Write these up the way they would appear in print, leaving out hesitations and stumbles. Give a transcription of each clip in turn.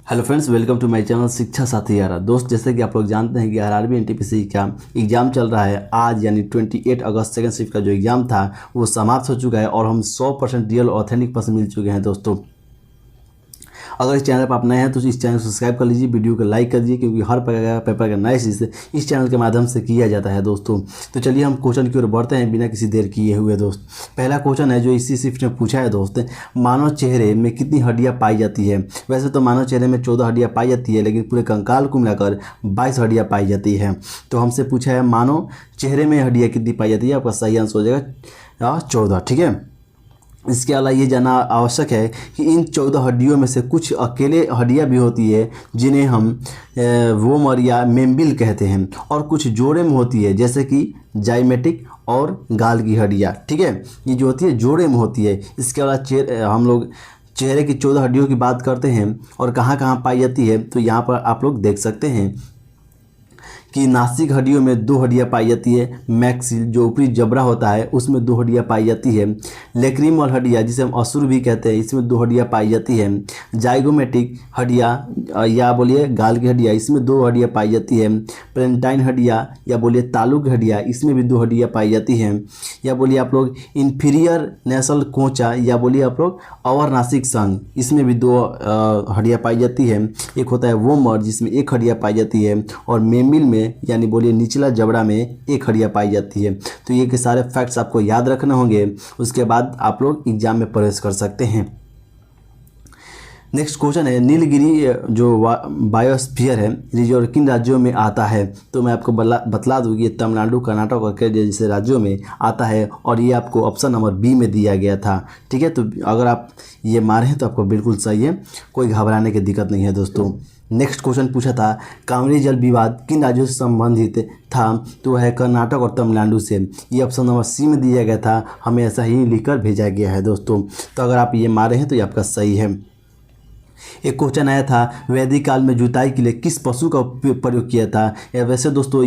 Hello friends, welcome to my channel Shiksha Sathi यारा। दोस्त, जैसे कि आप लोग जानते हैं कि आरआरबी एनटीपीसी का एग्ज़ाम चल रहा है। आज यानी 28 अगस्त सेकंड शिफ्ट का जो एग्ज़ाम था वो समाप्त हो चुका है और हम 100% रियल ऑथेंटिक पर्सन मिल चुके हैं। दोस्तों, अगर इस चैनल पर आप नए हैं तो इस चैनल को सब्सक्राइब कर लीजिए, वीडियो को लाइक कर दीजिए, क्योंकि हर पेपर का एनालिसिस इस चैनल के माध्यम से किया जाता है। दोस्तों, तो चलिए हम क्वेश्चन की ओर बढ़ते हैं बिना किसी देर किए हुए। दोस्त, पहला क्वेश्चन है जो इसी शिफ्ट में पूछा है। दोस्त, मानव चेहरे में कितनी हड्डियाँ पाई जाती है? वैसे तो मानव चेहरे में 14 हड्डियाँ पाई जाती है, लेकिन पूरे कंकाल को मिलाकर 22 हड्डियाँ पाई जाती है। तो हमसे पूछा है मानव चेहरे में हड्डियाँ कितनी पाई जाती है। आपका सही आंसर हो जाएगा 14। ठीक है, इसके अलावा ये जानना आवश्यक है कि इन 14 हड्डियों में से कुछ अकेले हड्डियाँ भी होती है जिन्हें हम वोमर या मेम्बिल कहते हैं, और कुछ जोड़े में होती है जैसे कि जाइमेटिक और गाल की हड्डियाँ। ठीक है, ये जो होती है जोड़े में होती है। इसके अलावा हम लोग चेहरे की 14 हड्डियों की बात करते हैं और कहाँ कहाँ पाई जाती है, तो यहाँ पर आप लोग देख सकते हैं कि नासिक हड्डियों में 2 हड्डियाँ पाई जाती है। मैक्सिल जो ऊपरी जबड़ा होता है उसमें 2 हड्डियाँ पाई जाती है। लेक्रीमल हड्डियाँ जिसे हम असुर भी कहते हैं, इसमें 2 हड्डियाँ पाई जाती है। जाइगोमेटिक हड्डियाँ या बोलिए गाल की हड्डियाँ, इसमें 2 हड्डियाँ पाई जाती है। प्लेंटाइन हड्डियाँ या बोलिए तालु की हड्डियाँ, इसमें भी 2 हड्डियाँ पाई जाती हैं। या बोलिए आप लोग इन्फीरियर नेसल कोचा या बोलिए आप लोग अवर नासिक संघ, इसमें भी 2 हड्डियाँ पाई जाती है। एक होता है वोमर जिसमें 1 हड्डियाँ पाई जाती है, और मेमिल में यानी बोलिए निचला जबड़ा में 1 हड्डियाँ पाई जाती है। तो ये के सारे फैक्ट्स आपको याद रखने होंगे, उसके बाद आप लोग एग्जाम में प्रवेश कर सकते हैं। नेक्स्ट क्वेश्चन है नीलगिरी जो बायोस्फीयर है रिजर्व किन राज्यों में आता है? तो मैं आपको बतला दूँ कि ये तमिलनाडु, कर्नाटक और केरल जैसे राज्यों में आता है, और ये आपको ऑप्शन नंबर बी में दिया गया था। ठीक है, तो अगर आप ये मारें तो आपको बिल्कुल सही है, कोई घबराने की दिक्कत नहीं है। दोस्तों, नेक्स्ट क्वेश्चन पूछा था कावेरी जल विवाद किन राज्यों से संबंधित था? तो वह है कर्नाटक और तमिलनाडु से। ये ऑप्शन नंबर सी में दिया गया था, हमें ऐसा ही लिखकर भेजा गया है। दोस्तों, तो अगर आप ये मारे हैं तो ये आपका सही है। एक क्वेश्चन आया था वैदिक काल में जुताई के लिए किस पशु का प्रयोग किया था? या वैसे दोस्तों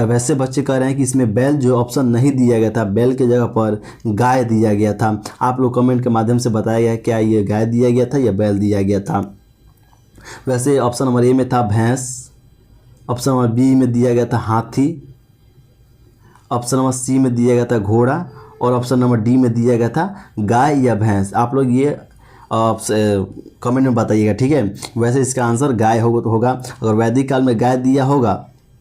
वैसे बच्चे कह रहे हैं कि इसमें बैल जो ऑप्शन नहीं दिया गया था, बैल के जगह पर गाय दिया गया था। आप लोग कमेंट के माध्यम से बताया गया क्या ये गाय दिया गया था या बैल दिया गया था। वैसे ऑप्शन नंबर ए में था भैंस, ऑप्शन नंबर बी में दिया गया था हाथी, ऑप्शन नंबर सी में दिया गया था घोड़ा, और ऑप्शन नंबर डी में दिया गया था गाय या भैंस। आप लोग ये कमेंट में बताइएगा। ठीक है, वैसे इसका आंसर गाय होगा। अगर वैदिक काल में गाय दिया होगा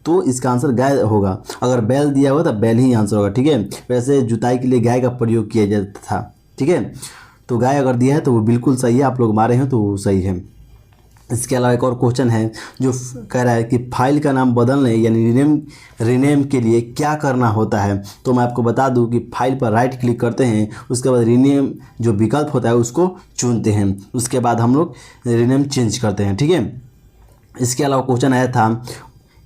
तो इसका आंसर गाय होगा, अगर बैल दिया होगा तो बैल ही आंसर होगा। ठीक है, वैसे जुताई के लिए गाय का प्रयोग किया जाता था। ठीक है, तो गाय अगर दिया है तो वो बिल्कुल सही है, आप लोग मारे हैं तो वो सही है। इसके अलावा एक और क्वेश्चन है जो कह रहा है कि फाइल का नाम बदलने यानी रीनेम के लिए क्या करना होता है? तो मैं आपको बता दूं कि फाइल पर राइट क्लिक करते हैं, उसके बाद रीनेम जो विकल्प होता है उसको चुनते हैं, उसके बाद हम लोग रीनेम चेंज करते हैं। ठीक है, इसके अलावा क्वेश्चन आया था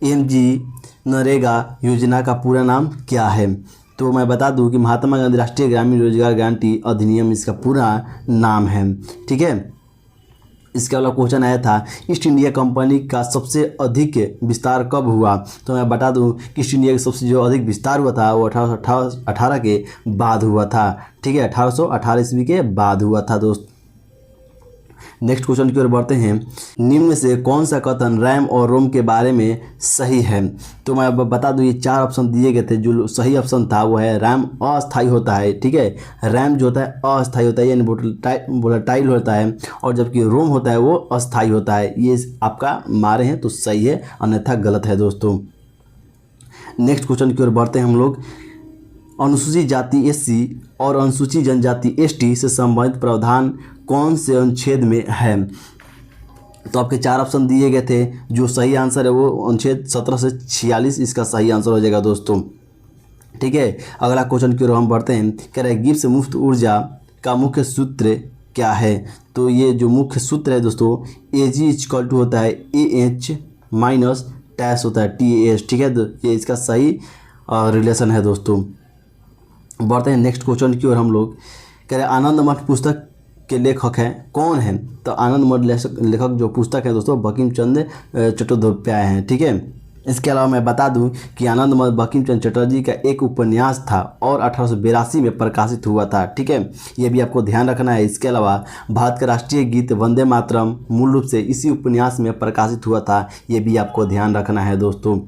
एमजी नरेगा योजना का पूरा नाम क्या है? तो मैं बता दूं कि महात्मा गांधी राष्ट्रीय ग्रामीण रोजगार गारंटी अधिनियम इसका पूरा नाम है। ठीक है, इसके अलावा क्वेश्चन आया था ईस्ट इंडिया कंपनी का सबसे अधिक विस्तार कब हुआ? तो मैं बता दूं कि ईस्ट इंडिया का सबसे जो अधिक विस्तार हुआ था वो 1818 के बाद हुआ था। ठीक है, 1818 ईस्वी के बाद हुआ था। दोस्त, नेक्स्ट क्वेश्चन की ओर बढ़ते हैं। निम्न में से कौन सा कथन रैम और रोम के बारे में सही है? तो मैं बता दूं ये 4 ऑप्शन दिए गए थे, जो सही ऑप्शन था वो है रैम अस्थायी होता है। ठीक है, रैम जो होता है अस्थायी होता है यानी वोलेटाइल होता है, और जबकि रोम होता है वो अस्थायी होता है। ये आपका मारे हैं तो सही है, अन्यथा गलत है। दोस्तों, नेक्स्ट क्वेश्चन की ओर बढ़ते हैं हम लोग। अनुसूचित जाति एससी और अनुसूचित जनजाति एसटी से संबंधित प्रावधान कौन से अनुच्छेद में है? तो आपके 4 ऑप्शन दिए गए थे, जो सही आंसर है वो अनुच्छेद 17 से 46 इसका सही आंसर हो जाएगा। दोस्तों, ठीक है, अगला क्वेश्चन की ओर हम बढ़ते हैं। कह रहे हैं गिब्स मुफ्त ऊर्जा का मुख्य सूत्र क्या है? तो ये जो मुख्य सूत्र है दोस्तों AG होता है AH माइनस टैश होता है TAS। ठीक है, तो ये इसका सही रिलेशन है। दोस्तों, बढ़ते हैं नेक्स्ट क्वेश्चन की ओर हम लोग। कह रहे आनंद मठ पुस्तक के लेखक हैं कौन हैं? तो आनंद मठ लेखक जो पुस्तक है दोस्तों बंकिम चंद्र चट्टोपाध्याय हैं। ठीक है, इसके अलावा मैं बता दूं कि आनंदमठ बंकिम चंद्र चटर्जी का एक उपन्यास था और 1882 में प्रकाशित हुआ था। ठीक है, ये भी आपको ध्यान रखना है। इसके अलावा भारत का राष्ट्रीय गीत वंदे मातरम मूल रूप से इसी उपन्यास में प्रकाशित हुआ था, ये भी आपको ध्यान रखना है दोस्तों।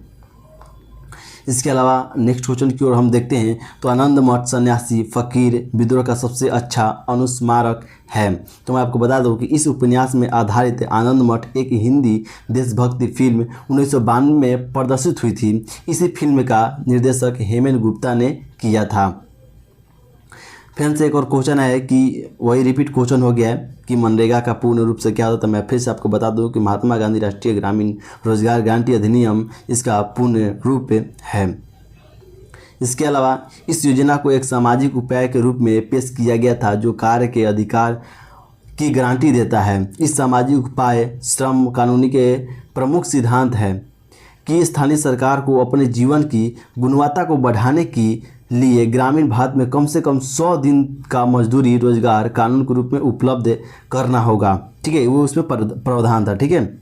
इसके अलावा नेक्स्ट क्वेश्चन की ओर हम देखते हैं तो आनंदमठ सन्यासी फकीर विद्रोह का सबसे अच्छा अनुस्मारक है। तो मैं आपको बता दूं कि इस उपन्यास में आधारित आनंदमठ एक हिंदी देशभक्ति फिल्म 1992 में प्रदर्शित हुई थी। इसी फिल्म का निर्देशक हेमंत गुप्ता ने किया था। फिर से एक और क्वेश्चन है कि वही रिपीट क्वेश्चन हो गया है कि मनरेगा का पूर्ण रूप से क्या होता है। मैं फिर से आपको बता दूं कि महात्मा गांधी राष्ट्रीय ग्रामीण रोजगार गारंटी अधिनियम इसका पूर्ण रूप है। इसके अलावा इस योजना को एक सामाजिक उपाय के रूप में पेश किया गया था जो कार्य के अधिकार की गारंटी देता है। इस सामाजिक उपाय श्रम कानून के प्रमुख सिद्धांत है कि स्थानीय सरकार को अपने जीवन की गुणवत्ता को बढ़ाने के लिए ग्रामीण भारत में कम से कम 100 दिन का मजदूरी रोजगार कानून के रूप में उपलब्ध करना होगा। ठीक है, वो उसमें प्रावधान था। ठीक है,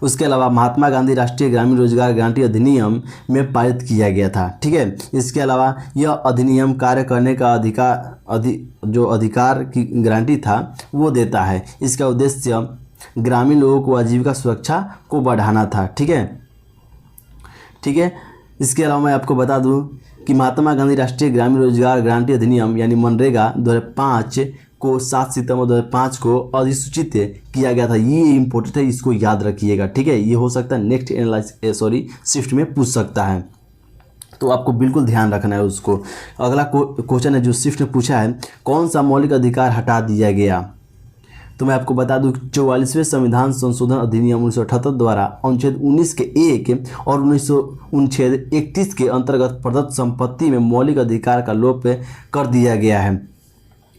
उसके अलावा महात्मा गांधी राष्ट्रीय ग्रामीण रोजगार गारंटी अधिनियम में पारित किया गया था। ठीक है, इसके अलावा यह अधिनियम कार्य करने का जो अधिकार की गारंटी था वो देता है। इसका उद्देश्य ग्रामीण लोगों को आजीविका सुरक्षा को बढ़ाना था। ठीक है, इसके अलावा मैं आपको बता दूं कि महात्मा गांधी राष्ट्रीय ग्रामीण रोजगार गारंटी अधिनियम यानी मनरेगा 2005 को 7 सितंबर 2005 को अधिसूचित किया गया था। ये इम्पोर्टेंट है, इसको याद रखिएगा। ठीक है, ये हो सकता है नेक्स्ट शिफ्ट में पूछ सकता है, तो आपको बिल्कुल ध्यान रखना है उसको। अगला क्वेश्चन है जो शिफ्ट में पूछा है, कौन सा मौलिक अधिकार हटा दिया गया। तो मैं आपको बता दूं 44वें संविधान संशोधन अधिनियम 1978 द्वारा अनुच्छेद 19 के 1 और अनुच्छेद 31 के अंतर्गत प्रदत्त संपत्ति में मौलिक अधिकार का लोप कर दिया गया है।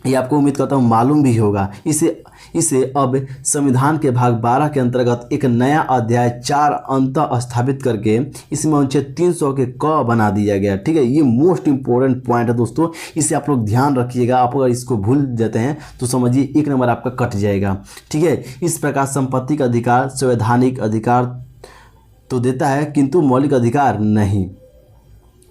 ये आपको उम्मीद करता हूँ मालूम भी होगा। इसे अब संविधान के भाग 12 के अंतर्गत एक नया अध्याय 4 अंत स्थापित करके इसमें अनुच्छेद 300 के क बना दिया गया। ठीक है, ये मोस्ट इंपॉर्टेंट पॉइंट है दोस्तों, इसे आप लोग ध्यान रखिएगा। आप अगर इसको भूल जाते हैं तो समझिए 1 नंबर आपका कट जाएगा। ठीक है, इस प्रकार संपत्ति का अधिकार संवैधानिक अधिकार तो देता है किंतु मौलिक अधिकार नहीं।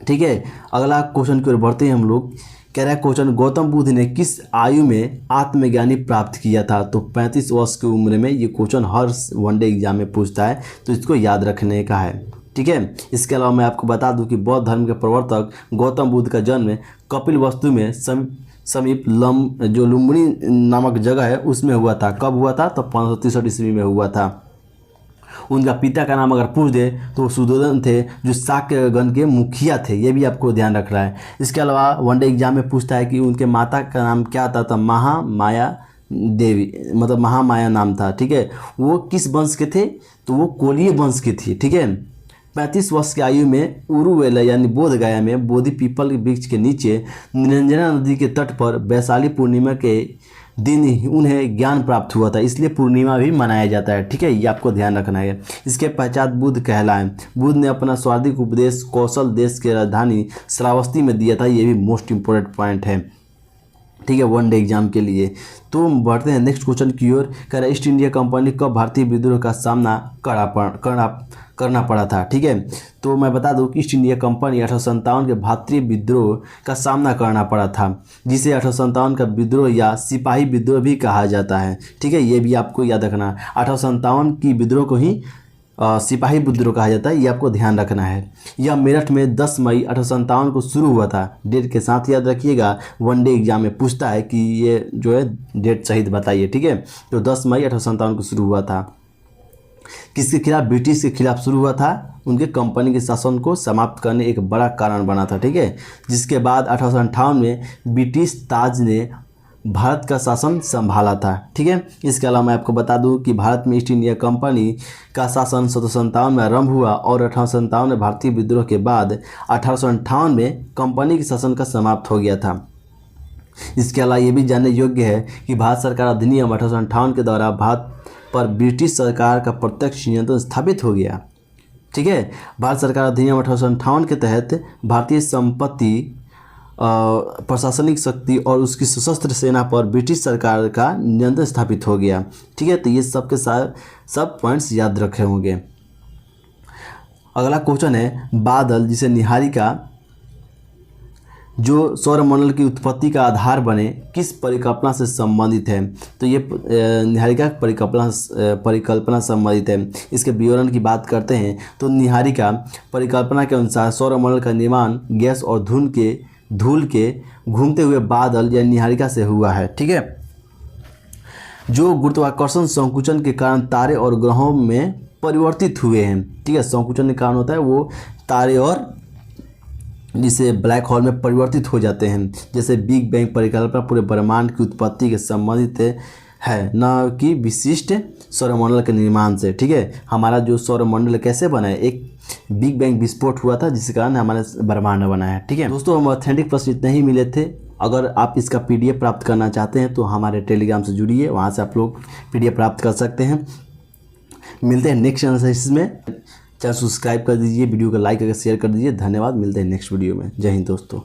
ठीक है, अगला क्वेश्चन की ओर बढ़ते हैं हम लोग। कह रहा है क्वेश्चन, गौतम बुद्ध ने किस आयु में आत्मज्ञानी प्राप्त किया था। तो 35 वर्ष की उम्र में। ये क्वेश्चन हर वनडे एग्जाम में पूछता है, तो इसको याद रखने का है। ठीक है, इसके अलावा मैं आपको बता दूं कि बौद्ध धर्म के प्रवर्तक गौतम बुद्ध का जन्म कपिलवस्तु में समीप जो लुम्बिनी नामक जगह है उसमें हुआ था। कब हुआ था? तो 563 ईस्वी में हुआ था। उनका पिता का नाम अगर पूछ दे तो सुधोधन थे जो शाक्यगण के मुखिया थे, ये भी आपको ध्यान रखना है। इसके अलावा वनडे एग्जाम में पूछता है कि उनके माता का नाम क्या था। महामाया देवी, मतलब महामाया नाम था। ठीक है, वो किस वंश के थे? तो वो कोलीय वंश की थी। ठीक है, 35 वर्ष की आयु में उरुवेला यानी बोध गया में बोधि पीपल के वृक्ष के नीचे निरंजना नदी के तट पर वैशाली पूर्णिमा के दिन उन्हें ज्ञान प्राप्त हुआ था, इसलिए पूर्णिमा भी मनाया जाता है। ठीक है, ये आपको ध्यान रखना है। इसके पश्चात बुद्ध कहलाए। बुद्ध ने अपना स्वार्थिक उपदेश कौशल देश की राजधानी श्रावस्ती में दिया था। ये भी मोस्ट इंपोर्टेंट पॉइंट है। ठीक है, वनडे एग्जाम के लिए। तो बढ़ते हैं नेक्स्ट क्वेश्चन की ओर। कह रहा है ईस्ट इंडिया कंपनी कब भारतीय विद्रोह का सामना करना पड़ा था। ठीक है, तो मैं बता दूं कि ईस्ट इंडिया कंपनी 1857 के भारतीय विद्रोह का सामना करना पड़ा था, जिसे 1857 का विद्रोह या सिपाही विद्रोह भी कहा जाता है। ठीक है, ये भी आपको याद रखना। 1857 की विद्रोह को ही सिपाही विद्रोह कहा जाता है, ये आपको ध्यान रखना है। यह मेरठ में 10 मई 1857 को शुरू हुआ था। डेट के साथ याद रखिएगा, वनडे एग्जाम में पूछता है कि ये जो है डेट सहित बताइए। ठीक है, तो 10 मई 1857 को शुरू हुआ था। किसके खिलाफ? ब्रिटिश के खिलाफ शुरू हुआ था। उनके कंपनी के शासन को समाप्त करने एक बड़ा कारण बना था। ठीक है, जिसके बाद 1858 में ब्रिटिश ताज ने भारत का शासन संभाला था। ठीक है, इसके अलावा मैं आपको बता दूं कि भारत में ईस्ट इंडिया कंपनी का शासन 1757 में आरंभ हुआ और 1857 में भारतीय विद्रोह के बाद 1858 में कंपनी के शासन का समाप्त हो गया था। इसके अलावा ये भी जानने योग्य है कि भारत सरकार अधिनियम 1858 के द्वारा भारत पर ब्रिटिश सरकार का प्रत्यक्ष नियंत्रण स्थापित हो गया। ठीक है, भारत सरकार अधिनियम 1858 के तहत भारतीय संपत्ति प्रशासनिक शक्ति और उसकी सशस्त्र सेना पर ब्रिटिश सरकार का नियंत्रण स्थापित हो गया। ठीक है, तो ये सब के सब पॉइंट्स याद रखे होंगे। अगला क्वेश्चन है बादल जिसे निहारिका जो सौरमंडल की उत्पत्ति का आधार बने किस परिकल्पना से संबंधित है। तो ये निहारिका परिकल्पना संबंधित है। इसके विवरण की बात करते हैं तो निहारिका परिकल्पना के अनुसार सौरमंडल का निर्माण गैस और धूल के घूमते हुए बादल या निहारिका से हुआ है। ठीक है, जो गुरुत्वाकर्षण संकुचन के कारण तारे और ग्रहों में परिवर्तित हुए हैं। ठीक है, संकुचन के कारण होता है वो तारे और जिसे ब्लैक होल में परिवर्तित हो जाते हैं। जैसे बिग बैंग परिकल्पना पूरे ब्रह्मांड की उत्पत्ति के संबंधित है, न कि विशिष्ट सौरमंडल के निर्माण से। ठीक है, हमारा जो सौरमंडल कैसे बना है, एक बिग बैंग विस्फोट हुआ था जिसके कारण हमारा ब्रह्मांड बना है। ठीक है दोस्तों, हम ऑथेंटिक प्रश्न इतने ही मिले थे। अगर आप इसका PDF प्राप्त करना चाहते हैं तो हमारे टेलीग्राम से जुड़िए, वहाँ से आप लोग PDF प्राप्त कर सकते हैं। मिलते हैं नेक्स्ट एनालिसिस में। चैनल सब्सक्राइब कर दीजिए, वीडियो को लाइक करके शेयर कर दीजिए। धन्यवाद, मिलते हैं नेक्स्ट वीडियो में। जय हिंद दोस्तों।